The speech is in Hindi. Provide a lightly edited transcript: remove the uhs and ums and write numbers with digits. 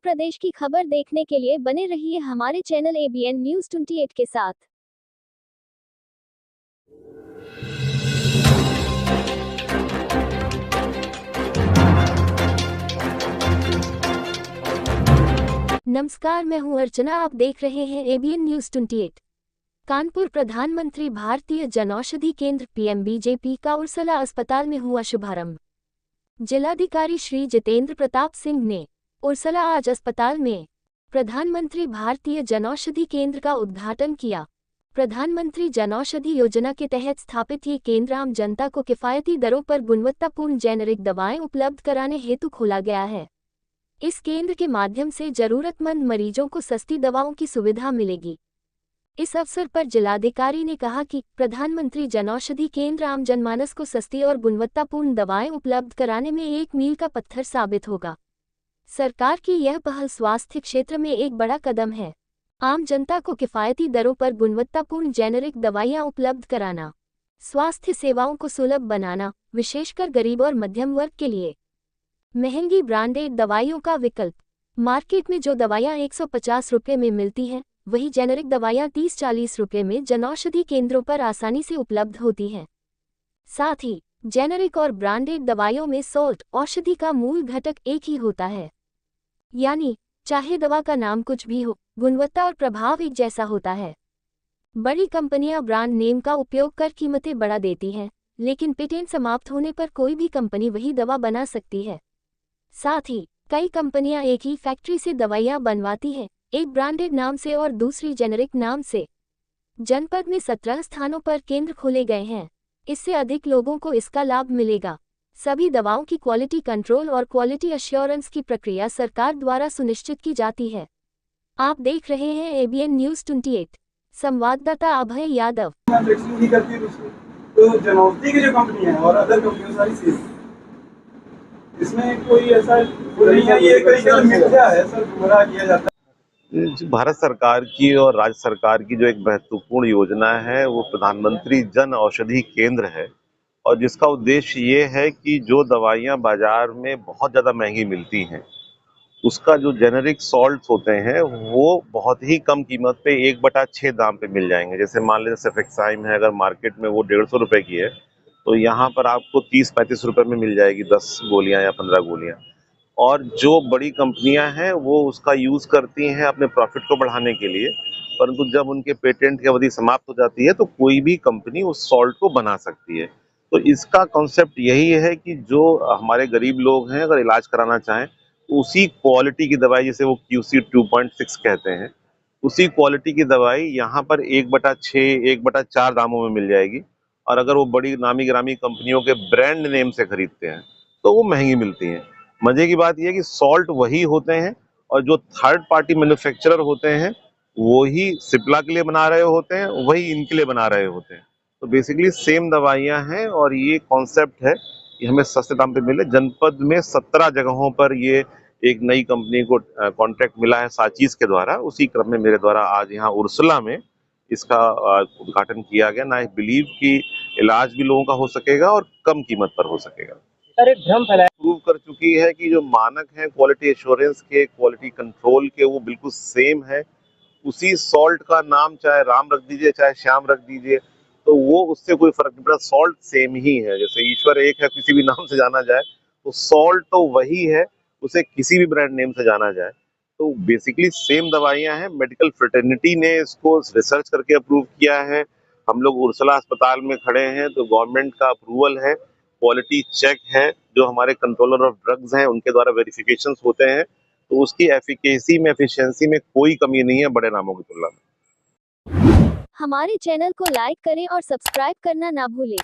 प्रदेश की खबर देखने के लिए बने रहिए हमारे चैनल ABN न्यूज़ 28 के साथ। नमस्कार, मैं हूं अर्चना। आप देख रहे हैं ABN न्यूज़ 28। कानपुर प्रधानमंत्री भारतीय जनौषधि केंद्र PMBJP का उर्सला अस्पताल में हुआ शुभारंभ। जिलाधिकारी श्री जितेंद्र प्रताप सिंह ने उर्सला आज अस्पताल में प्रधानमंत्री भारतीय जनौषधि केंद्र का उद्घाटन किया। प्रधानमंत्री जनौषधि योजना के तहत स्थापित ये केंद्र आम जनता को किफायती दरों पर गुणवत्तापूर्ण जेनेरिक दवाएं उपलब्ध कराने हेतु खोला गया है। इस केंद्र के माध्यम से जरूरतमंद मरीजों को सस्ती दवाओं की सुविधा मिलेगी। इस अवसर पर जिलाधिकारी ने कहा कि प्रधानमंत्री जनौषधि केंद्र आम जनमानस को सस्ती और गुणवत्तापूर्ण दवाएं उपलब्ध कराने में एक मील का पत्थर साबित होगा। सरकार की यह पहल स्वास्थ्य क्षेत्र में एक बड़ा कदम है। आम जनता को किफायती दरों पर गुणवत्तापूर्ण जेनेरिक दवाइयां उपलब्ध कराना, स्वास्थ्य सेवाओं को सुलभ बनाना, विशेषकर गरीब और मध्यम वर्ग के लिए महंगी ब्रांडेड दवाइयों का विकल्प। मार्केट में जो दवाइयां 150 रुपये में मिलती हैं, वही जेनेरिक दवाइयां 30-40 रुपये में जनौषधि केंद्रों पर आसानी से उपलब्ध होती हैं। साथ ही जेनेरिक और ब्रांडेड दवाइयों में सॉल्ट औषधि का मूल घटक एक ही होता है, यानी चाहे दवा का नाम कुछ भी हो, गुणवत्ता और प्रभाव एक जैसा होता है। बड़ी कंपनियां ब्रांड नेम का उपयोग कर कीमतें बढ़ा देती हैं, लेकिन पेटेंट समाप्त होने पर कोई भी कंपनी वही दवा बना सकती है। साथ ही कई कंपनियां एक ही फैक्ट्री से दवाइयां बनवाती हैं, एक ब्रांडेड नाम से और दूसरी जेनेरिक नाम से। जनपद में 17 स्थानों पर केंद्र खोले गए हैं। इससे अधिक लोगों को इसका लाभ मिलेगा। सभी दवाओं की क्वालिटी कंट्रोल और क्वालिटी एश्योरेंस की प्रक्रिया सरकार द्वारा सुनिश्चित की जाती है। आप देख रहे हैं ABN न्यूज़ 28। संवाददाता अभय यादव। तो जनौषधि की जो कंपनी है और अदर कंपनी सारी सेम, इसमें कोई ऐसा नहीं है, ये कई मिथ्या है सर, गुमराह किया जाता है। भारत सरकार की और राज्य सरकार की जो एक महत्वपूर्ण योजना है वो प्रधानमंत्री जन औषधि केंद्र है, और जिसका उद्देश्य ये है कि जो दवाइयाँ बाजार में बहुत ज़्यादा महंगी मिलती हैं, उसका जो जेनेरिक सॉल्ट्स होते हैं वो बहुत ही कम कीमत पे 1/6 दाम पे मिल जाएंगे। जैसे मान लीजिए सेफेक्साइम है, अगर मार्केट में वो 150 रुपए की है, तो यहाँ पर आपको 30-35 रुपए में मिल जाएगी 10 गोलियां या 15 गोलियां। और जो बड़ी कंपनियां हैं वो उसका यूज करती हैं अपने प्रॉफिट को बढ़ाने के लिए, परंतु जब उनके पेटेंट की अवधि समाप्त हो जाती है तो कोई भी कंपनी उस सॉल्ट को बना सकती है। तो इसका कॉन्सेप्ट यही है कि जो हमारे गरीब लोग हैं, अगर इलाज कराना चाहें, उसी क्वालिटी की दवाई, जिसे वो QC 2.6 कहते हैं, उसी क्वालिटी की दवाई यहाँ पर 1/6, 1/4 दामों में मिल जाएगी। और अगर वो बड़ी नामी गिरामी कंपनियों के ब्रांड नेम से खरीदते हैं तो वो महंगी मिलती हैं। मजे की बात यह है कि सॉल्ट वही होते हैं, और जो थर्ड पार्टी मैन्युफैक्चरर होते हैं वो ही सिप्ला के लिए बना रहे होते हैं, वही इनके लिए बना रहे होते हैं। तो बेसिकली सेम दवाइयां हैं, और ये कॉन्सेप्ट है कि हमें सस्ते दाम पे मिले। जनपद में 17 जगहों पर ये एक नई कंपनी को कॉन्ट्रैक्ट मिला है साचीज के द्वारा। उसी क्रम में मेरे द्वारा आज यहाँ उर्सला में इसका उद्घाटन किया गया। ना आई बिलीव कि इलाज भी लोगों का हो सकेगा और कम कीमत पर हो सकेगा। अरे भ्रम फैलाया प्रूव कर चुकी है कि जो मानक है क्वालिटी एश्योरेंस के, क्वालिटी कंट्रोल के, वो बिल्कुल सेम है। उसी सॉल्ट का नाम चाहे राम रख दीजिए चाहे श्याम रख दीजिए, तो वो उससे कोई फर्क नहीं पड़ता, सॉल्ट सेम ही है। जैसे ईश्वर एक है, किसी भी नाम से जाना जाए, तो सॉल्ट तो वही है, उसे किसी भी ब्रांड नेम से जाना जाए। तो बेसिकली सेम दवाइयां हैं। मेडिकल फ्रेटर्निटी ने इसको रिसर्च करके अप्रूव किया है। हम लोग उर्सला अस्पताल में खड़े हैं तो गवर्नमेंट का अप्रूवल है, क्वालिटी चेक है, जो हमारे कंट्रोलर ऑफ ड्रग्स हैं उनके द्वारा वेरिफिकेशंस होते हैं, तो उसकी एफिकेसी में, एफिशिएंसी में कोई कमी नहीं है बड़े नामों की तुलना में। हमारे चैनल को लाइक करें और सब्सक्राइब करना ना भूलें।